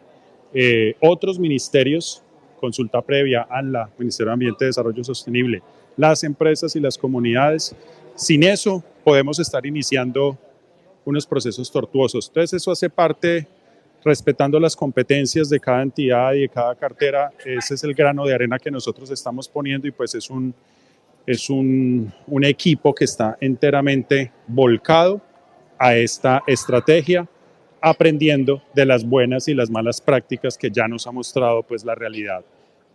Speaker 2: otros ministerios, consulta previa, ANLA, Ministerio de Ambiente y Desarrollo Sostenible, las empresas y las comunidades, sin eso podemos estar iniciando unos procesos tortuosos. Entonces eso hace parte, respetando las competencias de cada entidad y de cada cartera. Ese es el grano de arena que nosotros estamos poniendo, y pues es un equipo que está enteramente volcado a esta estrategia, aprendiendo de las buenas y las malas prácticas que ya nos ha mostrado pues la realidad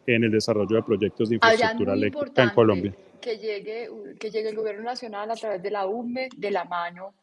Speaker 2: en el desarrollo de proyectos de infraestructura eléctrica en Colombia.
Speaker 1: Que llegue el gobierno nacional a través de la UME, de la mano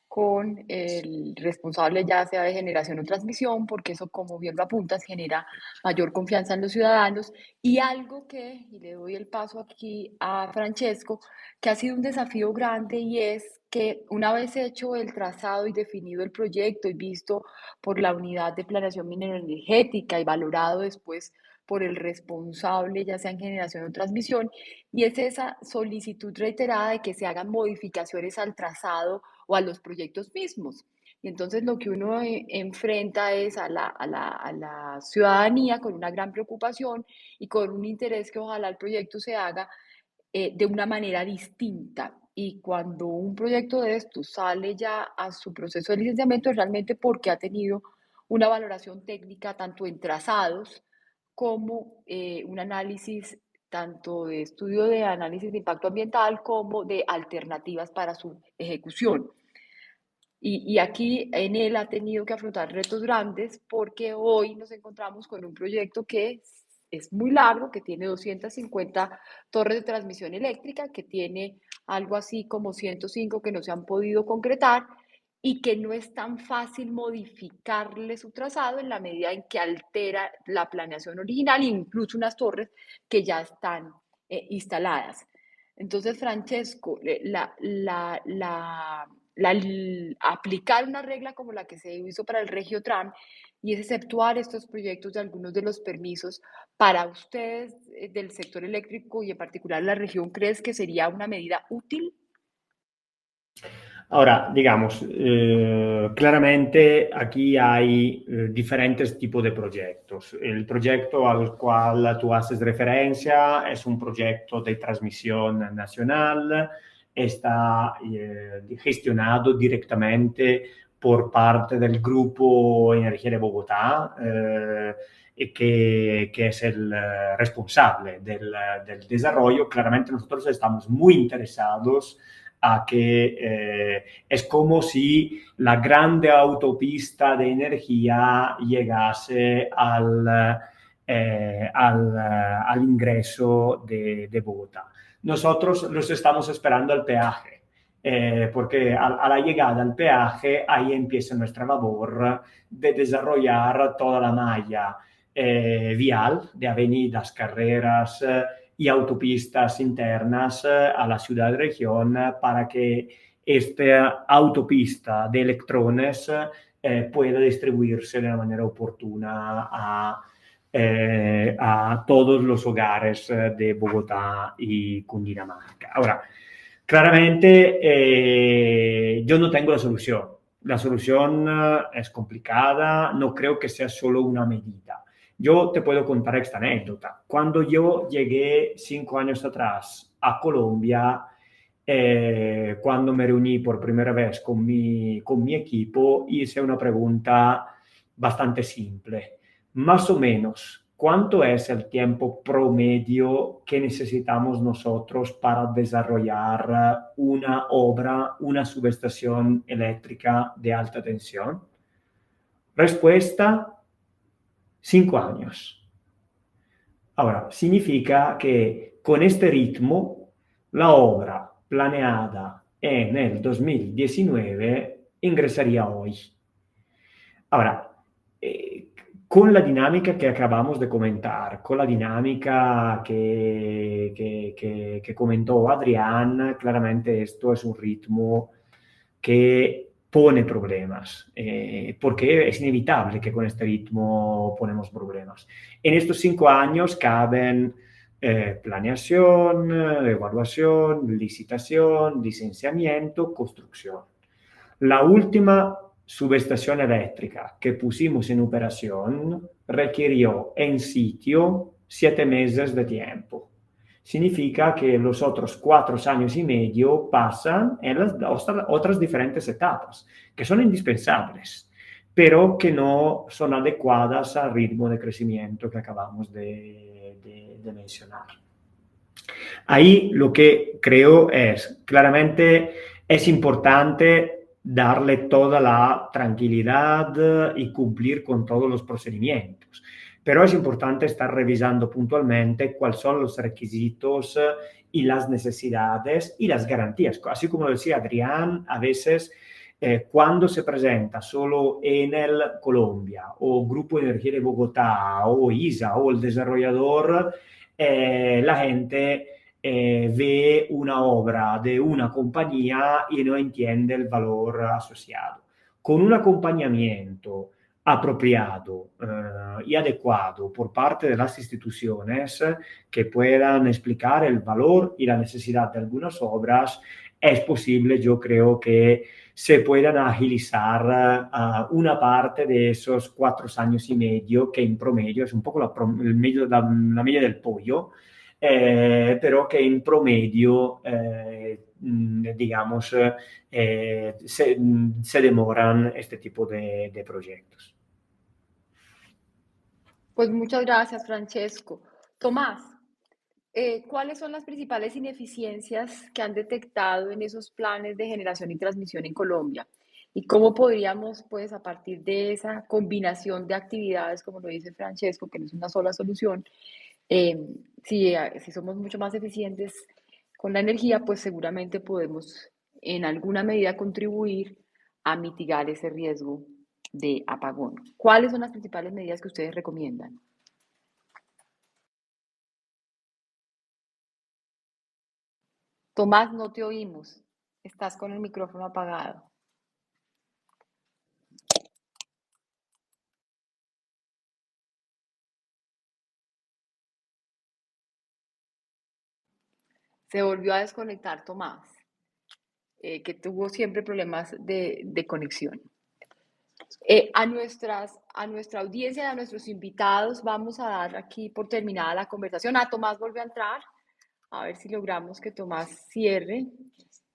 Speaker 1: con el responsable ya sea de generación o transmisión, porque eso, como bien lo apuntas, genera mayor confianza en los ciudadanos. Y algo y le doy el paso aquí a Francesco, que ha sido un desafío grande, y es que una vez hecho el trazado y definido el proyecto y visto por la unidad de planeación mineroenergética y valorado después por el responsable, ya sea en generación o transmisión, y es esa solicitud reiterada de que se hagan modificaciones al trazado o a los proyectos mismos. Y entonces lo que uno enfrenta es a la ciudadanía con una gran preocupación y con un interés que ojalá el proyecto se haga de una manera distinta. Y cuando un proyecto de estos sale ya a su proceso de licenciamiento, es realmente porque ha tenido una valoración técnica tanto en trazados como un análisis tanto de estudio de análisis de impacto ambiental como de alternativas para su ejecución. Y aquí Enel ha tenido que afrontar retos grandes porque hoy nos encontramos con un proyecto que es muy largo, que tiene 250 torres de transmisión eléctrica, que tiene algo así como 105 que no se han podido concretar, y que no es tan fácil modificarle su trazado en la medida en que altera la planeación original e incluso unas torres que ya están instaladas. Entonces, Francesco, aplicar una regla como la que se hizo para el Regiotram, y es exceptuar estos proyectos de algunos de los permisos, para ustedes del sector eléctrico y en particular la región, ¿crees que sería una medida útil?
Speaker 3: Ahora, digamos, claramente aquí hay diferentes tipos de proyectos. El proyecto al cual tú haces referencia es un proyecto de transmisión nacional, está gestionado directamente por parte del Grupo Energía de Bogotá, que es el responsable del desarrollo. Claramente nosotros estamos muy interesados a que es como si la grande autopista de energía llegase al ingreso de Bogotá. Nosotros los estamos esperando al peaje, porque a la llegada al peaje ahí empieza nuestra labor de desarrollar toda la malla vial de avenidas, carreras y autopistas internas a la ciudad-región para que esta autopista de electrones pueda distribuirse de una manera oportuna a todos los hogares de Bogotá y Cundinamarca. Ahora, claramente yo no tengo la solución. La solución es complicada, no creo que sea solo una medida. Yo te puedo contar esta anécdota. Cuando yo llegué 5 años atrás a Colombia, cuando me reuní por primera vez con mi equipo, hice una pregunta bastante simple. Más o menos, ¿cuánto es el tiempo promedio que necesitamos nosotros para desarrollar una obra, una subestación eléctrica de alta tensión? Respuesta: 5 años. Ahora, significa que con este ritmo la obra planeada en el 2019 ingresaría hoy. Ahora, con la dinámica que acabamos de comentar, con la dinámica que comentó Adrián, claramente esto es un ritmo que pone problemas, porque es inevitable que con este ritmo ponemos problemas. En estos 5 años caben planeación, evaluación, licitación, licenciamiento, construcción. La última subestación eléctrica que pusimos en operación requirió en sitio 7 meses de tiempo. Significa que los otros 4 años y medio pasan en las otras diferentes etapas, que son indispensables, pero que no son adecuadas al ritmo de crecimiento que acabamos de mencionar. Ahí lo que creo es, claramente es importante darle toda la tranquilidad y cumplir con todos los procedimientos. Pero es importante estar revisando puntualmente cuáles son los requisitos y las necesidades y las garantías. Así como decía Adrián, a veces cuando se presenta solo Enel Colombia o Grupo Energía de Bogotá o ISA o el desarrollador, la gente ve una obra de una compañía y no entiende el valor asociado. Con un acompañamiento apropiado y adecuado por parte de las instituciones que puedan explicar el valor y la necesidad de algunas obras, es posible, yo creo, que se puedan agilizar una parte de esos 4 años y medio, que en promedio es un poco la media del pollo, pero que en promedio, digamos, se demoran este tipo de proyectos.
Speaker 1: Pues muchas gracias, Francesco. Tomás, ¿cuáles son las principales ineficiencias que han detectado en esos planes de generación y transmisión en Colombia? ¿Y cómo podríamos, pues, a partir de esa combinación de actividades, como lo dice Francesco, que no es una sola solución, si somos mucho más eficientes con la energía, pues seguramente podemos en alguna medida contribuir a mitigar ese riesgo de apagón? ¿Cuáles son las principales medidas que ustedes recomiendan? Tomás, no te oímos. Estás con el micrófono apagado. Se volvió a desconectar Tomás, que tuvo siempre problemas de conexión. A nuestra audiencia, a nuestros invitados, vamos a dar aquí por terminada la conversación. Tomás volvió a entrar, a ver si logramos que Tomás cierre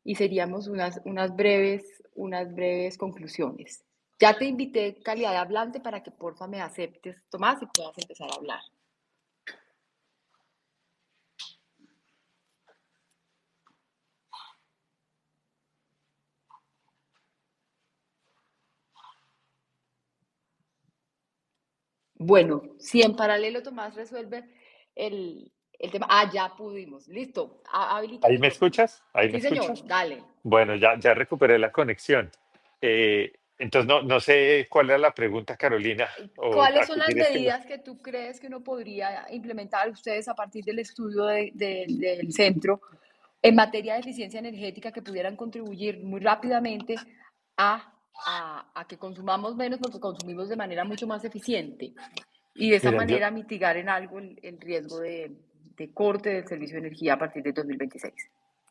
Speaker 1: y seríamos unas breves unas breves conclusiones. Ya te invité calidad de hablante para que porfa me aceptes, Tomás, y puedas empezar a hablar. Bueno, si en paralelo Tomás resuelve el tema. Ah, ya pudimos. Listo. Habilita
Speaker 4: ¿Ahí me
Speaker 1: micrófono.
Speaker 4: escuchas? ¿Ahí me
Speaker 1: Sí, señor.
Speaker 4: escuchas?
Speaker 1: Dale.
Speaker 4: Bueno, ya recuperé la conexión. Entonces, no sé cuál era la pregunta, Carolina, o
Speaker 1: ¿Cuáles
Speaker 4: a
Speaker 1: son
Speaker 4: qué
Speaker 1: las
Speaker 4: quieres que me...
Speaker 1: medidas que tú crees que uno podría implementar ustedes a partir del estudio del centro en materia de eficiencia energética que pudieran contribuir muy rápidamente a que consumamos menos porque consumimos de manera mucho más eficiente y de esa
Speaker 4: Mira,
Speaker 1: manera mitigar en algo el riesgo de corte del servicio de energía a partir de 2026?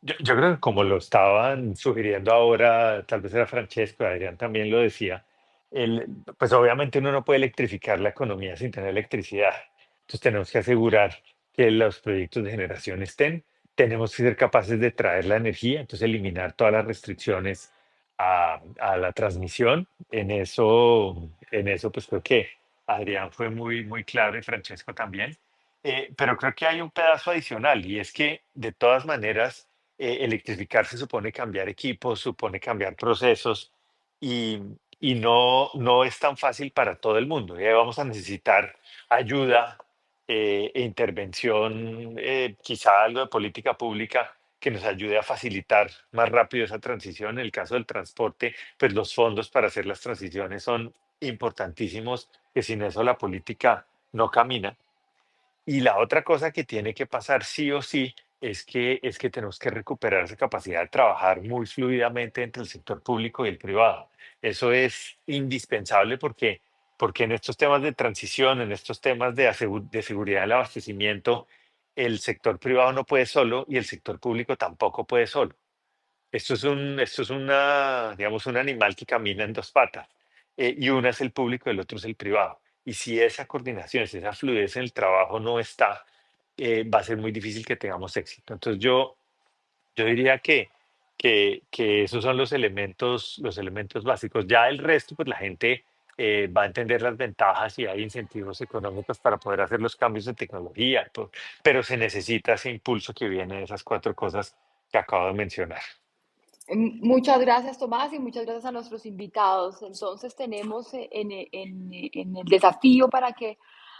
Speaker 4: yo creo que como lo estaban sugiriendo ahora, tal vez era Francesco, Adrián también lo decía, el, pues obviamente uno no puede electrificar la economía sin tener electricidad. Entonces tenemos que asegurar que los proyectos de generación estén, tenemos que ser capaces de traer la energía, entonces eliminar todas las restricciones a la transmisión. En eso pues creo que Adrián fue muy claro y Francesco también. Pero creo que hay un pedazo adicional y es que de todas maneras electrificar se supone cambiar equipos, supone cambiar procesos y, y no es tan fácil para todo el mundo. Y ahí vamos a necesitar ayuda e intervención, quizá algo de política pública que nos ayude a facilitar más rápido esa transición. En el caso del transporte, pues los fondos para hacer las transiciones son importantísimos, que sin eso la política no camina. Y la otra cosa que tiene que pasar sí o sí es que tenemos que recuperar esa capacidad de trabajar muy fluidamente entre el sector público y el privado. Eso es indispensable porque en estos temas de transición, en estos temas de seguridad del abastecimiento, el sector privado no puede solo y el sector público tampoco puede solo. Digamos, un animal que camina en dos patas, y una es el público y el otro es el privado. Y si esa coordinación, si esa fluidez en el trabajo no está, va a ser muy difícil que tengamos éxito. Entonces yo diría que esos son los elementos básicos. Ya el resto, pues la gente va a entender las ventajas y hay incentivos económicos para poder hacer los cambios de tecnología, pero se necesita ese impulso que viene de esas cuatro cosas que acabo de mencionar.
Speaker 1: Muchas gracias, Tomás, y muchas gracias a nuestros invitados. Entonces, tenemos en el desafío para que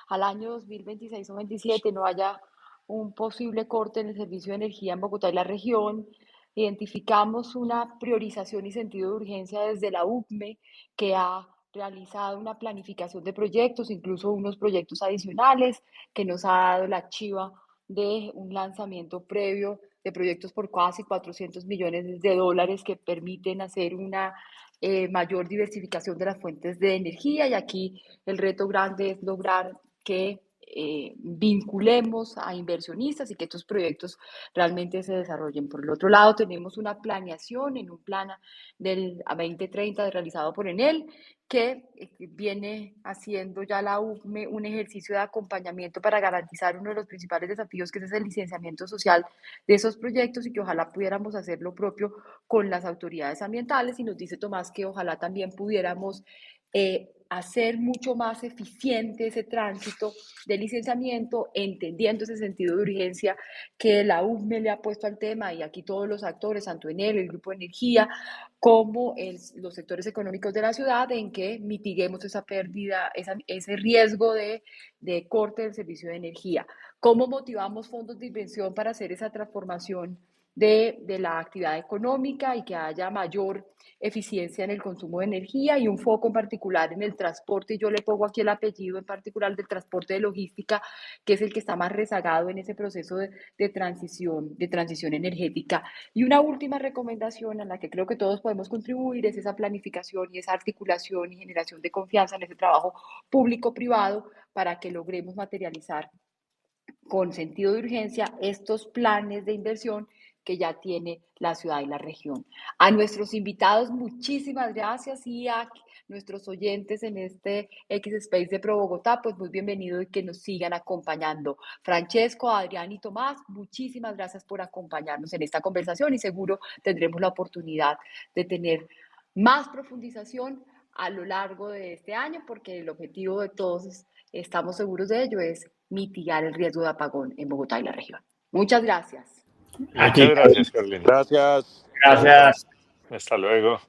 Speaker 1: al año 2026 o 2027 no haya un posible corte en el servicio de energía en Bogotá y la región. Identificamos una priorización y sentido de urgencia desde la UCME, que ha realizado una planificación de proyectos, incluso unos proyectos adicionales, que nos ha dado la chiva de un lanzamiento previo de proyectos por casi 400 millones de dólares que permiten hacer una mayor diversificación de las fuentes de energía. Y aquí el reto grande es lograr que vinculemos a inversionistas y que estos proyectos realmente se desarrollen. Por el otro lado, tenemos una planeación en un plan del a 2030 realizado por Enel, que viene haciendo ya la UCME un ejercicio de acompañamiento para garantizar uno de los principales desafíos, que es el licenciamiento social de esos proyectos, y que ojalá pudiéramos hacer lo propio con las autoridades ambientales. Y nos dice Tomás que ojalá también pudiéramos hacer mucho más eficiente ese tránsito de licenciamiento, entendiendo ese sentido de urgencia que la UCME le ha puesto al tema, y aquí todos los actores, tanto Enel, el Grupo de Energía, como los sectores económicos de la ciudad, en que mitiguemos esa pérdida, ese riesgo de corte del servicio de energía. ¿Cómo motivamos fondos de inversión para hacer esa transformación de la actividad económica y que haya mayor eficiencia en el consumo de energía, y un foco en particular en el transporte? Y yo le pongo aquí el apellido en particular del transporte de logística, que es el que está más rezagado en ese proceso de transición energética. Y una última recomendación a la que creo que todos podemos contribuir es esa planificación y esa articulación y generación de confianza en ese trabajo público-privado para que logremos materializar con sentido de urgencia estos planes de inversión que ya tiene la ciudad y la región. A nuestros invitados, muchísimas gracias, y a nuestros oyentes en este X Space de Pro Bogotá, pues muy bienvenido y que nos sigan acompañando. Francesco, Adrián y Tomás, muchísimas gracias por acompañarnos en esta conversación, y seguro tendremos la oportunidad de tener más profundización a lo largo de este año, porque el objetivo de todos, estamos seguros de ello, es mitigar el riesgo de apagón en Bogotá y la región. Muchas gracias.
Speaker 4: Muchas gracias, Carolina.
Speaker 2: Gracias.
Speaker 3: Gracias.
Speaker 4: Hasta luego.